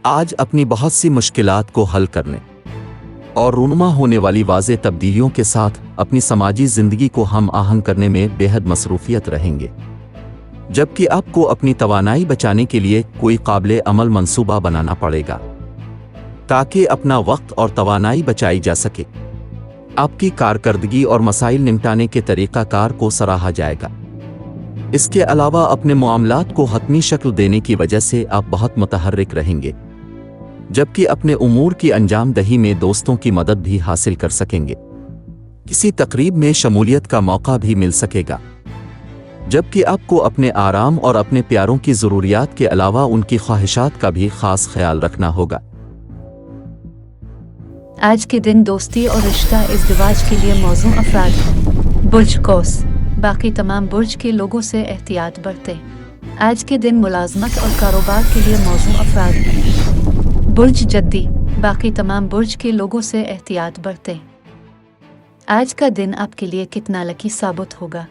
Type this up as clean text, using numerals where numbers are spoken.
آج اپنی بہت سی مشکلات کو حل کرنے اور رونما ہونے والی واضح تبدیلیوں کے ساتھ اپنی سماجی زندگی کو ہم آہنگ کرنے میں بے حد مصروفیت رہیں گے، جبکہ آپ کو اپنی توانائی بچانے کے لیے کوئی قابل عمل منصوبہ بنانا پڑے گا تاکہ اپنا وقت اور توانائی بچائی جا سکے۔ آپ کی کارکردگی اور مسائل نمٹانے کے طریقہ کار کو سراہا جائے گا۔ اس کے علاوہ اپنے معاملات کو حتمی شکل دینے کی وجہ سے آپ بہت متحرک رہیں گے، جبکہ اپنے امور کی انجام دہی میں دوستوں کی مدد بھی حاصل کر سکیں گے۔ کسی تقریب میں شمولیت کا موقع بھی مل سکے گا، جبکہ آپ کو اپنے آرام اور اپنے پیاروں کی ضروریات کے علاوہ ان کی خواہشات کا بھی خاص خیال رکھنا ہوگا۔ آج کے دن دوستی اور رشتہ ازدواج کے لیے موزوں افراد ہیں۔ برج قوس، باقی تمام برج کے لوگوں سے احتیاط برتیں۔ آج کے دن ملازمت اور کاروبار کے لیے موزوں افراد ہیں۔ برج جدی، باقی تمام برج کے لوگوں سے احتیاط برتیں۔ آج کا دن آپ کے لیے کتنا لکی ثابت ہوگا؟